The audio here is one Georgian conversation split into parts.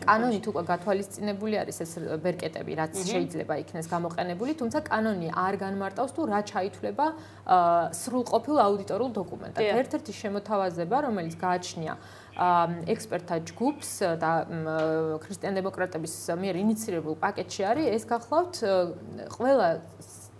კანონით უკვე გათვალისწინებული არის ეს ბერკეტები, რაც შეიძლება იქნეს გამოყენებული, თუმცა კანონი არ განმარტავს თუ რა ჩაითვლება სრულყოფილ აუდიტორულ დოკუმენტად. ერთ-ერთი შემოთავაზება, რომელიც გააჩნია ექსპერტთა ჯგუფს და ქრისტიან-დემოკრატების მიერ ინიციირებულ პაკეტში არის, ეს გახლავთ ყველა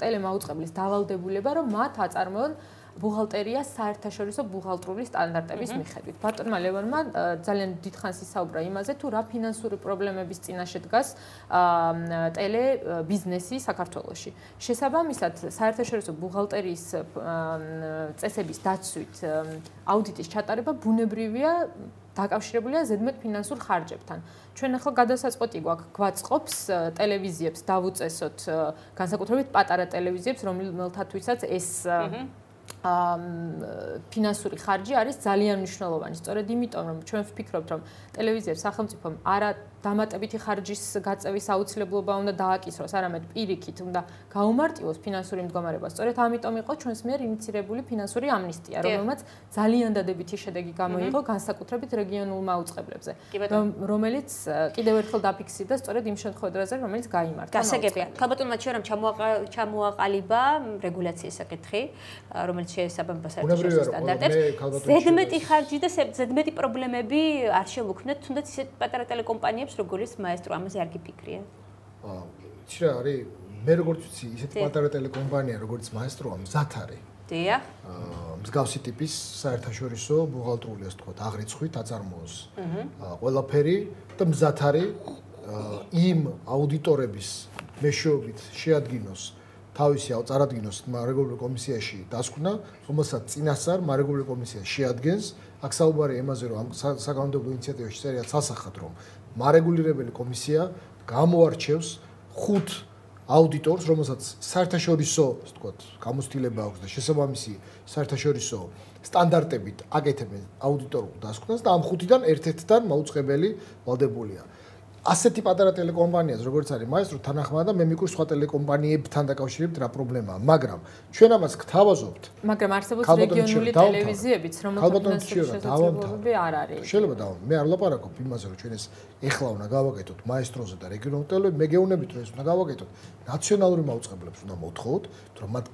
ტელემაუწყებლის დავალდებულება, რომ მათ აწარმოონ ბუღალტერია საერთაშორისო ბუღალტრული სტანდარტების მიხედვით. ბატონმა ლევონმა ძალიან დიდხანს ისაუბრა იმაზე, თუ რა ფინანსური პრობლემების წინაშე დგას ტელე-ბიზნესი საქართველოში. შესაბამისად, საერთაშორისო ბუღალტერიის წესების დაცვით აუდიტის ჩატარება ბუნებრივია დაკავშირებულია ზედმეტ ფინანსურ ხარჯებთან. ჩვენ ახლა გადასაწყვეტი გვაწყობს ტელევიზიებს დავუწესოთ, განსაკუთრებით პატარა ტელევიზიებს, რომელთათვისაც ეს ფინანსური ხარჯი არის ძალიან მნიშვნელოვანი. სწორედ იმიტომ, რომ ჩვენ ვფიქრობთ, რომ ტელევიზიებს სახელმწიფომ არა დამატებითი ხარჯის გაწევის აუცილებლობა უნდა დააკისროს, არამედ პირიქით უნდა გაუმარტივოს ფინანსური მდგომარეობა. სწორედ ამიტომ იყო ჩვენს მიერ ინიციირებული ფინანსური ამნისტია, რომელმაც ძალიან დადებითი შედეგი გამოიღო განსაკუთრებით რეგიონულ მაუწყებლებზე, რომელიც კიდევ ერთხელ დაფიქსირდა სწორედ იმ შემთხვევაში, რომელიც გაიმართა. გასაგებია. ქალბატონმა რომ ჩამოაყალიბა რეგულაციის საკითხი, რომელიც შეესაბამება საერთაშორისო სტანდარტებს. ზედმეტი ხარჯი და ზედმეტი პრობლემები არ შემოქმნათ, თუნდაც ისეთ პატარა ტელეკომპანიებს როგორც მაესტრო ამაზე არ გიფიქრია? იცი რა არის, მე როგორც ვიცი, ისეთი პატარა ტელეკომპანია როგორც მაესტროა მზად არის. დიახ. მსგავსი ტიპის საერთაშორისო ბუღალტრული, ასე ვთქვათ, აღრიცხვით აწარმოოს. ყველაფერი და მზად არის იმ აუდიტორების მეშვეობით შეადგინოს თავისი წარადგინოს რეგულარულ კომისიაში დასკვნა, რომელსაც წინასწარ რეგულარულ კომისია შეადგენს. აქ საუბარია იმაზე, რომ ამ საკანონმდებლო ინიციატივაში წერია სასახად, რომ მარეგულირებელი კომისია გამოარჩევს 5 აუდიტორს, რომელსაც საერთაშორისო, ასე ვთქვათ, გამოცდილება აქვს და შესაბამისი საერთაშორისო სტანდარტებით აკეთებენ აუდიტორულ დასკვნას და ამ 5-დან ერთ-ერთთან მაუწყებელი ვალდებულია. ასეთი პატარა ტელეკომპანიას, როგორც არის მაესტრო, თანახმად და მე მიკურს სხვა ტელეკომპანიებთან დაკავშირებით რა პრობლემაა, მაგრამ ჩვენ ამას გთავაზობთ. მაგრამ არსებობს რეგიონული ტელევიზიებიც, რომელთაც შესაძლებლობები არ არის. შეიძლება დავამტკიცო, მე არ ლაპარაკობ იმაზე, რომ ჩვენ ეს ეხლა უნდა გავაკეთოთ მაესტროზე და რეგიონულ ტელევიზიებს, მე გეუბნებით, რომ ეს უნდა გავაკეთოთ ნაციონალური მაუწყებლებს უნდა მოთხოვოთ, რომ მათ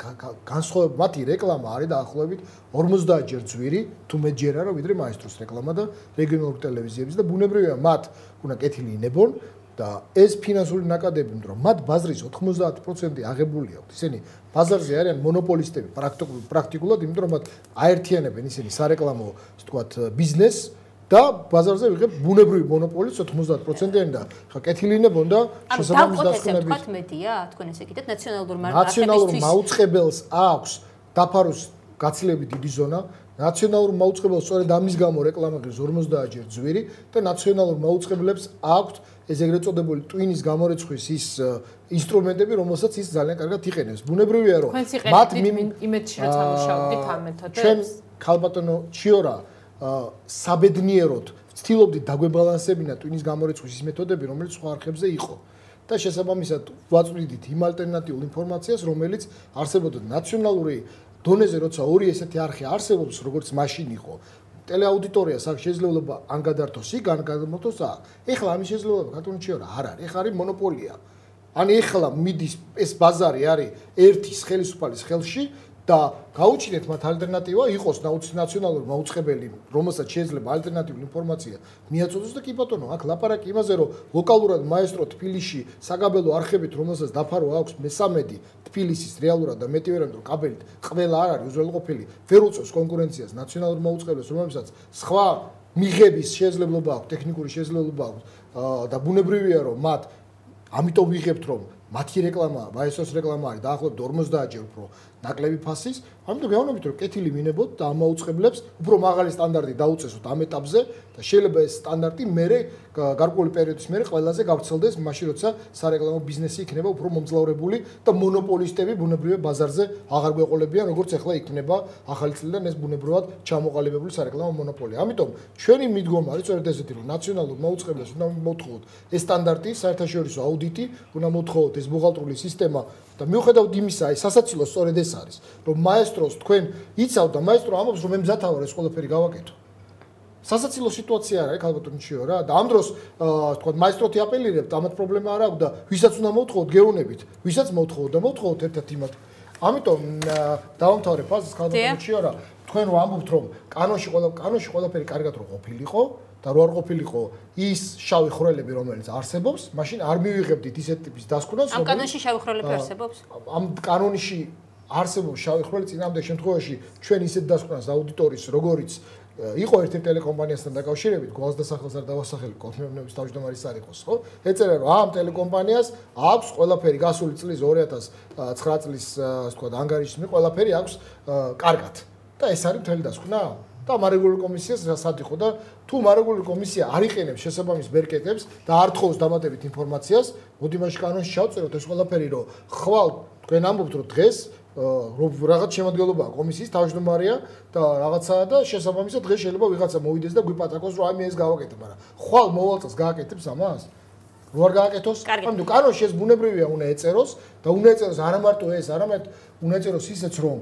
განსხვავებით მათი რეკლამა არის დაახლოებით 50 ჯერ ძვირი, თუ მეტჯერა რომ ვიდრე მაესტროს რეკლამა და რეგიონული ტელევიზიების და ბუნებრივია მათ უნდა კეთილი ინებონ და ეს ფინანსური ნაკადები, რომ მათ ბაზრის 90% აღებული აქვს. ისინი ბაზარზე არიან მონოპოლისტები პრაქტიკულად, იმიტომ რომ მათ აერთიანებენ ისინი სარეკლამო, ასე ვთქვათ, ბიზნესს და ბაზარზე ვიღებ ბუნებრივი მონოპოლის 90%-იანი და ხა კეთილი ინებონ და შესაბამის დასკვნები. თქვათ მედია, თქვენ ესე კიდეთ ნაციონალურ მაუწყებელს აქვს დაფაროს გაცილებით დიდი ზონა. ნაციონალურ მაუწყებელს სწორედ ამის გამო რეკლამა ღირს 50 ჯერ ძვირი და ნაციონალურ მაუწყებლებს აქვთ ეს ეგრეთ წოდებული ტვინის გამორიცხვის ის ინსტრუმენტები, რომელსაც ის ძალიან კარგად იყენებს. ბუნებრივია რომ მათ იმედში რაც ამუშავდით ამ მეთოდებს. ჩვენ ქალბატონო ჩიორა საბედნიეროდ ვცდილობდით დაგვებალანსებინა ტვინის გამორიცხვის ის მეთოდები, რომელიც სხვა არხებზე იყო. და შესაბამისად ვაწვდით იმ ალტერნატიულ ინფორმაციას, რომელიც არსებობდა ნაციონალური დონეზე, როცა ორი ესეთი არხი არსებობს, როგორც მაშინ იყო. ტელეაუდიტორიას აქვს შესაძლებლობა ან გადართოს იქ, ან გადამოთოს აქ. ეხლა ამის შესაძლებლობა ქალბატონო ჩიორა არ არის. ეხლა არის მონოპოლია. ან ეხლა მიდის ეს ბაზარი არის ერთის ხელისუფალის ხელში და გაუჩინეთ მათ ალტერნატივა იყოს ნაციონალური მაუწყებელი, რომელსაც შეიძლება ალტერნატიული ინფორმაცია მიაწოდოს და კი ბატონო, აქ ლაპარაკი იმაზე, რომ ლოკალურად მაესტრო თბილისში საგაბელო არხებით, რომელსაც დაფარო აქვს მე-13 თბილისის რეალურად და მეტი ვერა, რომ კაბელით ყველა არ არის უზრუნველყოფილი, ვერ უწევს კონკურენციას ნაციონალურ მაუწყებელს, რომელსაც სხვა მიღების შესაძლებლობა აქვს, ტექნიკური შესაძლებლობა აქვს და ბუნებრივია, რომ მათ ამიტომ ვიღებთ, რომ მათი რეკლამა, მაესტროს რეკლამა არის დაახლოებით 50 ჯერ უფრო ნაკლები ფასის, ამიტომ გავუნებით, რომ კეთილი მინებოთ და ამ მაუწყებლებს უფრო მაღალი სტანდარტი დაუწესოთ ამ ეტაპზე და შეიძლება ეს სტანდარტი მერე გარკვეული პერიოდის მერე ყველაზე გავრცელდეს, მაშინ როცა სარეკლამო ბიზნესი იქნება უფრო მომძლავრებული და მონოპოლისტები ბუნებრივია ბაზარზე აღარ გვეყოლებიან, როგორც ახლა იქნება ახალი წლიდან ეს ბუნებრივად ჩამოყალიბებული სარეკლამო მონოპოლია. ამიტომ ჩვენი მიდგომა არის სწორედ ესეთი, რომ ნაციონალურ მაუწყებლებს უნდა მოთხოვოთ ეს სტანდარტი, საერთაშორისო აუდიტი, უნდა მოთხოვოთ ეს ბუღალტრული სისტემა და მიუხედავად იმისა, სასაცილო სწორედ ეს არის, რომ მაესტროს თქვენ იცავთ და მაესტრო ამბობს, რომ მე მზათავარ ეს ყველაფერი გავაკეთო. სასაცილო სიტუაცია არის ქალბატონი ჩიო რა და ამ დროს თქვა მაესტროთი აპელირებთ ამათ პრობლემა არ აქვს და ვისაც უნდა მოვთხოვოთ გეუნებით ვისაც მოვთხოვოთ და მოვთხოვოთ ერთ-ერთ იმათ ამიტომ დავამთავრებ ფაზას ქალბატონი ჩიო რა თქვენ რო ამბობთ რომ კანონში ყველაფერი კარგად რო ყოფილიყო და რო არ ყოფილიყო ის შავი ხვრელები რომელიც არსებობს მაშინ არ მივიღებდით ისეთ ტიპის დასკვნას ამ კანონში შავი ხვრელები არსებობს ამ კანონში არსებობს შავი ხვრელი წინამდე შემთხვევაში ჩვენ ისეთ დასკვნას აუდიტორის როგორიც იყო ერთ-ერთ ტელეკომპანიასთან დაკავშირებით, გვალს და სახელს არ დავასახელი, კორპორატიულობის თავმჯდომარის არ იყოს, ხო? ეწერა რომ ამ ტელეკომპანიას აქვს ყველაფერი გასული წლის 2009 წლის, ასე ვთქვათ, ანგარიშის მი ყველაფერი აქვს კარგად. და ეს არის მთელი დასკვნა. და მარეგულირ კომისიას რასაც იყო და თუ მარეგულირ კომისია არ იყენებს შესაბამის ბერკეტებს და არ თხოვს დამატებით ინფორმაციას, მოდი მაშინ კანონში ჩავწეროთ ეს ყველაფერი, რომ ხვალ თქვენ ამბობთ რომ დღეს რაღაც შემადგენლობაა კომისიის თავმჯდომარეა და რაღაცაა და შესაბამისად დღეს შეიძლება ვიღაცა მოვიდეს და გვიპატაკოს რომ აი მე ეს გავაკეთე, მაგრამ ხვალ მოვალ წელს გააკეთებს ამას? რო არ გააკეთოს? ანუ კანონში ეს ბუნებრივია უნდა ეწეროს და უნდა ეწეროს არა მარტო ეს, არამედ უნდა ეწეროს ისეც რომ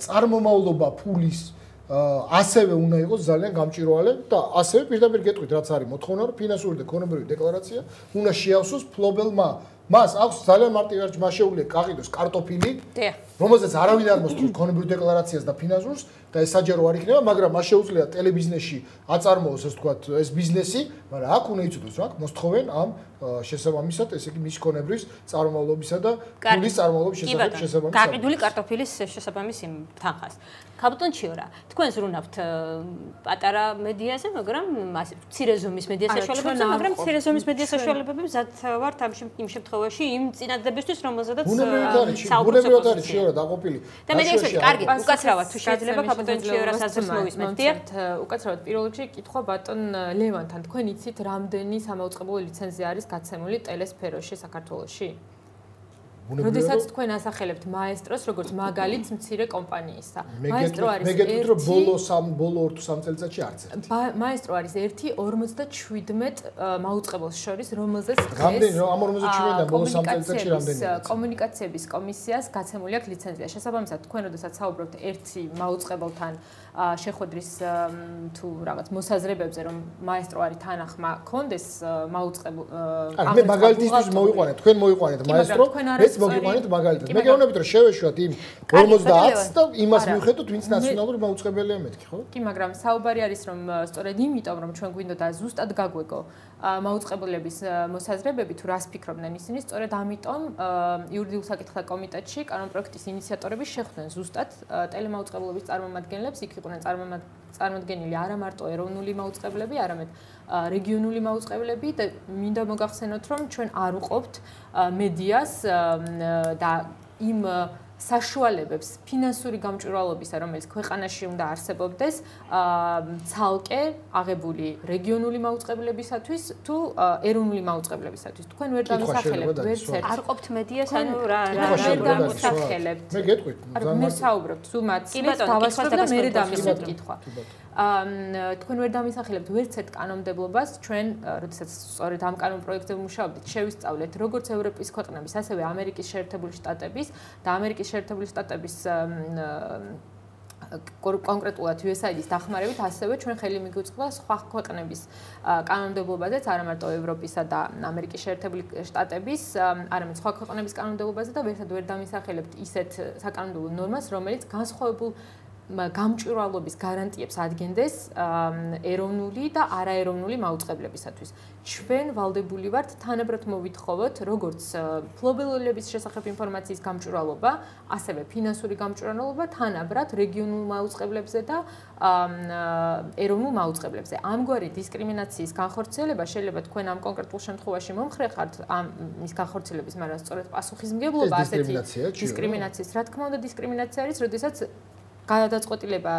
წარმომავლობა ფულის ასევე უნდა იყოს ძალიან გამჭვირვალე და ასევე პირდაპირ გეტყვით რაც არის მოთხოვნა რომ ფინანსური და ქონებრივი დეკლარაცია უნდა შეავსოს ფლობელმა მას აქვს ძალიან მარტივი მას შეუძლია გაყიდოს კარტოფილი რომელზეც არავინ არ მოსწონს ქონებრივ დეკლარაციას და ფინანსურს და ეს საჯარო არ იქნება მაგრამ მას შეუძლია ტელებიზნესში აწარმოოს ეს თქვათ ეს ბიზნესი მაგრამ აქ უნდა იცოდოს რა მოსთხოვენ ამ შესაბამისად ესე იგი მის ქონებრივის წარმომავლობისა და ფულის წარმომავლობის შესაბამისად გაყიდული კარტოფილის შესაბამის იმ თანხას ქალბატონ ჩიო რა თქვენ ზრუნავთ პატარა მედიაზე მაგრამ მცირე ზომის მედია საშუალებებზე მაგრამ მცირე ზომის მედია საშუალებები მზად ვართ იმ შემთხვევაში იმ წინადადებისთვის რომელზედაც ბუნებრივად არის ჩიო რა დაყოფილი და მე ისეთი კარგი უკაცრავად თუ შეიძლება ქალბატონ ჩიო რა საზრს მოვისმენთ უკაცრავად პირველ რიგში კითხვა ბატონ ლევანთან თქვენ იცით რამდენი სამაუწყებლო ლიცენზია არის გაცემული ტელესფეროში საქართველოში როდესაც თქვენ ასახელებთ მაესტროს როგორც მაგალითს მცირე კომპანიისა. მაესტრო არის მე გეტყვით რომ ბოლო 2-3 წელიწადში არც ერთი. მაესტრო არის 1.57 მაუწყებელს შორის, რომელზეც რამდენი ამ 57-დან ბოლო 3 წელიწადში რამდენი? კომუნიკაციების კომისიას გაცემული აქვს ლიცენზია. შესაბამისად, თქვენ როდესაც საუბრობთ ერთი მაუწყებელთან შეხვედრის თუ რაღაც მოსაზრებებზე რომ მაესტრო არის თანახმა კონდეს მაუწყებელ მე მაგალითისთვის მოვიყვანეთ თქვენ მოვიყვანეთ მაესტრო ეს მოგიყვანეთ მაგალითად მე გეუბნებით რომ შევეშვათ იმ 50-ს და იმას მივხედოთ ვინც ნაციონალური მაუწყებელია მეთქი ხო კი მაგრამ საუბარი არის რომ სწორედ იმიტომ რომ ჩვენ გვინდოდა ზუსტად გაგვეგო მაუწყებლების მოსაზრებები თუ რას ფიქრობდნენ ისინი სწორედ ამიტომ იურიდიულ საკითხთა კომიტეტში კანონპროექტის ინიციატორები შეხვდნენ ზუსტად ტელემაუწყებლობის წარმომადგენლებს იქ იყვნენ წარმოდგენილი არა მარტო ეროვნული მაუწყებლები, არამედ რეგიონული მაუწყებლები და მინდა მოგახსენოთ, რომ ჩვენ არ უყობთ მედიას და იმ საშუალებებს ფინანსური გამჭვირვალობისა, რომელიც ქვეყანაში უნდა არსებობდეს, ცალკე აღებული რეგიონული მაუწყებლებისათვის თუ ეროვნული მაუწყებლებისათვის. თქვენ ვერ დამისახელებთ ვერც ერთ. არ ყოფთ მედიას, ანუ რა ვერ დამისახელებთ. მე გეტყვით. მე საუბრობთ, სულ მაცილებს დავასრულებ და მე დამისვით კითხვა. თქვენ ვერ დამისახელებთ ვერც ერთ კანონმდებლობას, ჩვენ, როდესაც სწორედ ამ კანონპროექტზე ვმუშაობდით, შევისწავლეთ როგორც ევროპის ქვეყნების, ასევე ამერიკის შეერთებული შტატების და ამერიკის შეერთებული შტატების კონკრეტულად USAID-ის დახმარებით, ასევე ჩვენ ხელი მიგვიწყდა სხვა ქვეყნების კანონმდებლობაზეც, არა მარტო ევროპისა და ამერიკის შეერთებული შტატების, არამედ სხვა ქვეყნების კანონმდებლობაზე და ვერცად ვერ დამისახელებთ ისეთ საკანონმდებლო ნორმას, რომელიც განსხვავებულ გამჭვირვალობის გარანტიებს ადგენდეს ეროვნული და არაეროვნული მაუწყებლებისათვის. ჩვენ ვალდებული ვართ თანაბრად მოვითხოვოთ როგორც ფლობელობის შესახებ ინფორმაციის გამჭვირვალობა, ასევე ფინანსური გამჭვირვალობა თანაბრად რეგიონულ მაუწყებლებზე და ეროვნულ მაუწყებლებზე. ამგვარი დისკრიმინაციის განხორციელება შეიძლება თქვენ ამ კონკრეტულ შემთხვევაში მომხრე ხართ მის განხორციელების, მაგრამ სწორედ პასუხისმგებლობა ასეთი დისკრიმინაციის, რა თქმა უნდა, დისკრიმინაცია არის, როდესაც გადაწყვეტილება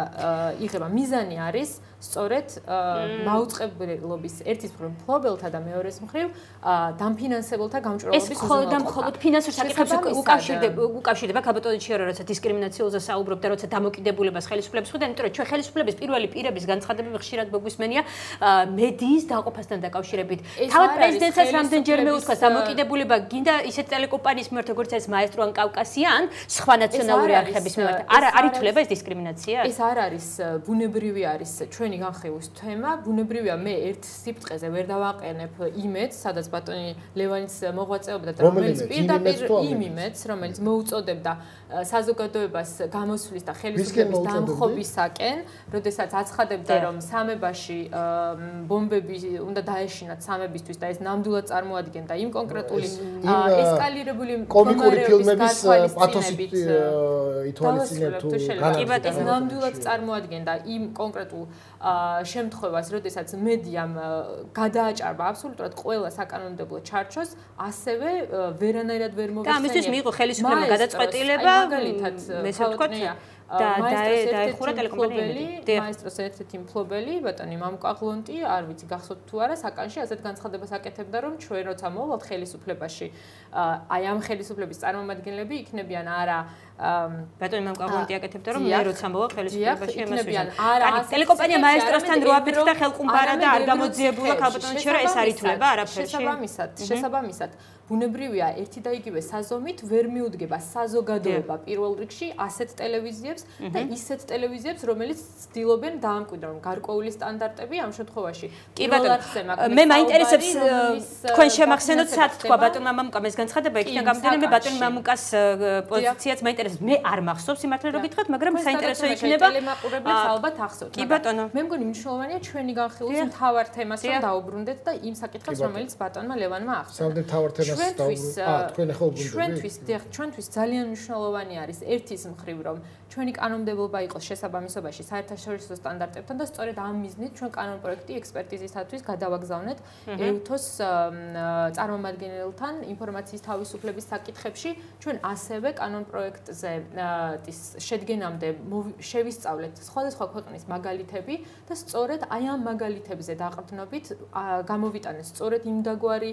იღება მიზანი არის სწორედ მაუწყებლობის ერთის მხრივ ფლობელთა და მეორეს მხრივ დამფინანსებელთა გამჭვირვალობის უზრუნველყოფა. ეს მხოლოდ მხოლოდ ფინანსურ საკითხებს უკავშირდება ქალბატონი ჩიო როცა დისკრიმინაციაზე საუბრობ და როცა დამოკიდებულებას ხელისუფლების მხრიდან, იმიტომ რომ ჩვენ ხელისუფლების პირველი პირების განცხადებები ხშირად მოგვისმენია მედიის დაყოფასთან დაკავშირებით. თავად პრეზიდენტსაც რამდენჯერმე უთქვას დამოკიდებულება გინდა ისეთ ტელეკომპანიის მიმართ როგორც არის მაესტრო ან კავკასია ან სხვა ნაციონალური არხების მიმართ. არ ითვლება ეს დისკრიმინაცია? ეს არ არის ბუნებრივი არის ჩვენი განხილვის თემა. ბუნებრივია მე ერთ სიფრთხეზე ვერ დავაყენებ იმედს, სადაც ბატონი ლევანის მოღვაწეობდა და რომელიც პირდაპირ იმ იმედს, რომელიც მოუწოდებდა საზოგადოებას გამოსვლის და ხელისუფლების დამხობისაკენ, როდესაც აცხადებდა რომ სამებაში ბომბები უნდა დაეშინათ სამებისთვის და ეს ნამდვილად წარმოადგენდა იმ კონკრეტული ესკალირებული კომიკური ფილმების პათოსით ითვალისწინებთ თუ ეს ნამდვილად წარმოადგენდა იმ კონკრეტულ შემთხვევას, როდესაც მედიამ გადააჭარბა აბსოლუტურად ყველა საკანონმდებლო ჩარჩოს, ასევე ვერანაირად ვერ მოვიხსენიებ. და ამისთვის მიიღო ხელისუფლება გადაწყვეტილება, ესე ვთქვათ, და დაეხურა ტელეკომპანიები. მაესტროს ერთ-ერთი მფლობელი, ბატონი მამუკაღლონტი, არ ვიცი გახსოვთ თუ არა, საკანში ასეთ განცხადებას აკეთებდა, რომ ჩვენ როცა მოვალთ ხელისუფლებაში, აი ამ ხელისუფლების წარმომადგენლები იქნებიან არა ბატონი მამუკაღლონტი აკეთებდა, რომ მე როცა მოვალ ხელისუფლებაში ემას ვიზამ. ტელეკომპანია მაესტროსთან რო აფეთქდა ხელყუმბარა და არ გამოძიებულა ქალბატონი შერა ეს არ ითვლება არაფერში. შესაბამისად ბუნებრივია ერთი და იგივე საზომით ვერ მიუდგება საზოგადოება პირველ რიგში ასეთ ტელევიზიებს და ისეთ ტელევიზიებს, რომელიც ცდილობენ დაამკვიდრონ გარკვეული სტანდარტები ამ შემთხვევაში. კი ბატონო, მე მაინტერესებს თქვენ შემახსენოთ სად თქვა ბატონმა მამუკამ ეს განცხადება, იქიდან გამომდინარე ბატონი მამუკას პოზიციაც მაინტერესებს. მე არ მახსოვს სიმართლე რომ გითხრათ, მაგრამ საინტერესო იქნება. ტელემაყურებლებს ალბათ ახსოვთ. კი ბატონო. მე მგონი მნიშვნელოვანია ჩვენი განხილვის მთავარ თემას რომ დაუბრუნდეთ და იმ საკითხებს, რომელიც ბატონმა ლევანმა ახსნა. ჩვენთვის ძალიან მნიშვნელოვანი არის ერთის მხრივ რომ ჩვენი კანონმდებლობა იყოს შესაბამისობაში საერთაშორისო სტანდარტებთან და სწორედ ამ მიზნით ჩვენ კანონპროექტი ექსპერტიზისათვის გადავაგზავნეთ EUTHOS წარმომადგენელთან ინფორმაციის თავისუფლების საკითხებში ჩვენ ასევე კანონპროექტზე შედგენამდე შევისწავლეთ სხვადასხვა ქვეყნის მაგალითები და სწორედ აი ამ მაგალითებზე დაყრდნობით გამოვიტანეთ სწორედ იმდაგვარი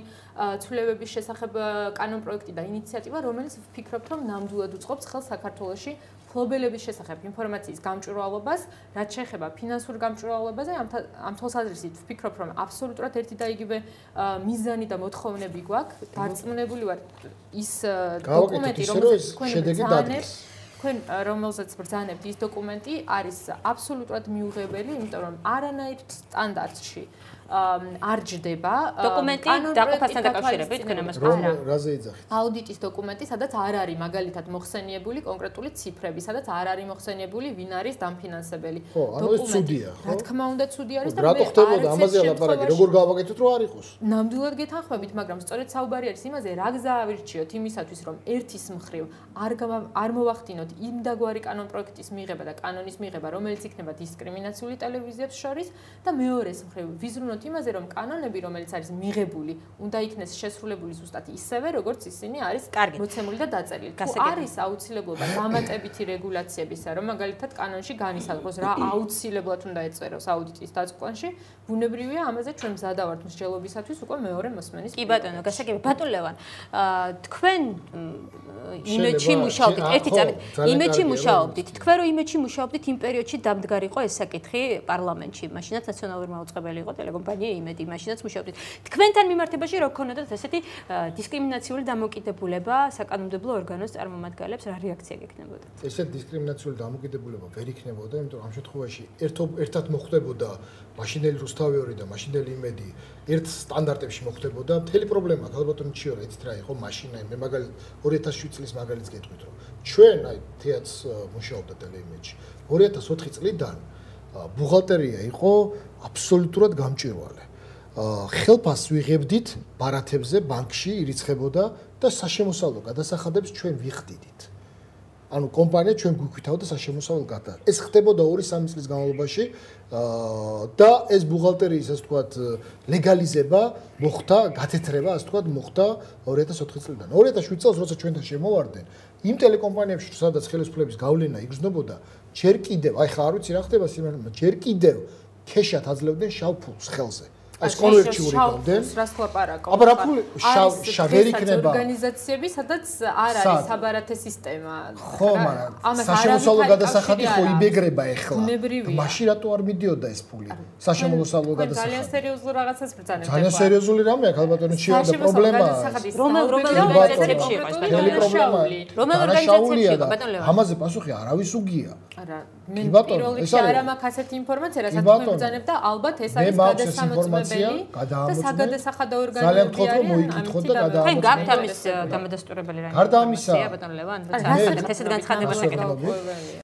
ცვლილებების შესახებ კანონპროექტი და ინიციატივა, რომელიც ვფიქრობთ, რომ ნამდვილად უწყობს ხელს საქართველოში ფლობელების შესახებ ინფორმაციის გამჭვირვალობას, რაც შეეხება ფინანსურ გამჭვირვალობაზე, ამ თვალსაზრისით ვფიქრობ, რომ აბსოლუტურად ერთი და იგივე მიზანი და მოთხოვნები გვაქვს. დარწმუნებული ვარ ის დოკუმენტი, რომელზეც ბრძანებთ, ის დოკუმენტი არის აბსოლუტურად მიუღებელი, იმიტომ რომ არანაირ სტანდარტში არ ჯდება დოკუმენტი დაყოფასთან დაკავშირებით თქვენ ამას რაზე იძახით? აუდიტის დოკუმენტი, სადაც არ არის მაგალითად მოხსენიებული კონკრეტული ციფრები, სადაც არ არის მოხსენიებული ვინ არის დამფინანსებელი. ანუ ეს ცუდია, ხო? რა თქმა უნდა ცუდია არის და რატო ხდებოდა ამაზე ლაპარაკი? როგორ გავაკეთოთ რომ არ იყოს? ნამდვილად გეთანხმებით, მაგრამ სწორედ საუბარი არის იმაზე, რა გზა ავირჩიოთ იმისათვის, რომ ერთის მხრივ არ მოვახდინოთ იმდაგვარი კანონპროექტის მიღება და კანონის მიღება, რომელიც იქნება დისკრიმინაციული ტელევიზიებს შორის და მეორეს მხრივ ვიზრუნოთ იმაზე, რომ კანონები, რომელიც არის მიღებული, უნდა იქნეს შესრულებული ზუსტად ისევე, როგორც ისინი არის მოცემული და დაწერილი. თუ არის აუცილებლობა დამატებითი რეგულაციებისა, რომ მაგალითად კანონში განისაზღვროს რა აუცილებლად უნდა ეწეროს აუდიტის დაწყებაში, ბუნებრივია ამაზე ჩვენ მზადა ვართ მსჯელობისათვის უკვე მეორე მოსმენის. კი ბატონო, გასაგები ბატონ ლევან, თქვენ იმედში მუშაობდით, ერთი წამით იმედში მუშაობდით. თქვენ რომ იმედში მუშაობდით იმ პერიოდში დამდგარიყო ეს საკითხი პარლამენტში, მაშინაც ნაციონალური მაუწყებელი იყო ტელეკომპანია იმედი, მაშინაც მუშაობდით. თქვენთან მიმართებაში რო გქონოდათ ესეთი დისკრიმინაციული დამოკიდებულება საკანონმდებლო ორგანოს წარმომადგენლებს, რა რეაქცია გექნებოდა? ესეთ დისკრიმინაციული დამოკიდებულება ვერ იქნებოდა, იმიტომ რომ ამ შემთხვევაში ერთად მოხდებოდა მაშინდელი რუსთავი და მაშინდელი იმედი ერთ სტანდარტებში მოხდებოდა. მთელი პრობლემა ქალბატონი ჩიორა იცით რა იყო მაშინ, მე მაგალითად 2007 წლის მაგალითს გეტყვით რომ ჩვენ აი თეაც მუშაობდა ტელეიმედში 2004 წლიდან ბუღალტერია იყო აბსოლუტურად გამჭვირვალე. ხელფასს ვიღებდით ბარათებზე ბანკში ირიცხებოდა და საშემოსავლო გადასახადებს ჩვენ ვიხდიდით. ანუ კომპანია ჩვენ გვიქვითავდა საშემოსავლო გადასახადს. ეს ხდებოდა 2-3 წლის განმავლობაში და ეს ბუღალტერიის ასე ვთქვათ ლეგალიზება მოხდა, გათეთრება ასე ვთქვათ მოხდა 2004 წლიდან. 2007 წელს როცა ჩვენთან შემოვარდნენ, იმ ტელეკომპანიებში სადაც ხელისუფლების გავლენა იგრძნობოდა, ჯერ კიდევ, აი ხა არ ვიცი რა ხდება სიმართლე, ჯერ კიდევ ქეშად აძლევდნენ შავ ფულს ხელზე. ეს კონვერჩიული გამდენ. რას ლაპარაკობ? აბა რა ფული ვერ იქნება ორგანიზაციები, სადაც არ არის საბარათე სისტემა. ხო, მაგრამ საშემოსავლო გადასახადი ხო იბეგრება ეხლა. მაშინ რატო არ მიდიოდა ეს ფული? საშემოსავლო გადასახადი. ძალიან სერიოზულ რაღაცას ბრძანებთ. ძალიან სერიოზული რამეა, ქალბატონი ჩიორა და პრობლემაა. რომელ ორგანიზაციებში იყო? რომელ ორგანიზაციებში იყო? ამაზე პასუხი არავის უგია. არა, მე პირველ რიგში არა მაქვს ასეთი ინფორმაცია, რასაც თქვენ ბრძანებთ და ალბათ ეს არის გადასამოწმებელი და საგადასახადო ორგანოები არიან. მოიკითხოთ და გადაამოწმოთ. ხენ გაქვთ ამის დამადასტურებელი რაიმე? გარდა ამისა, ბატონ ლევან, როცა ასეთ განცხადებას აკეთებთ.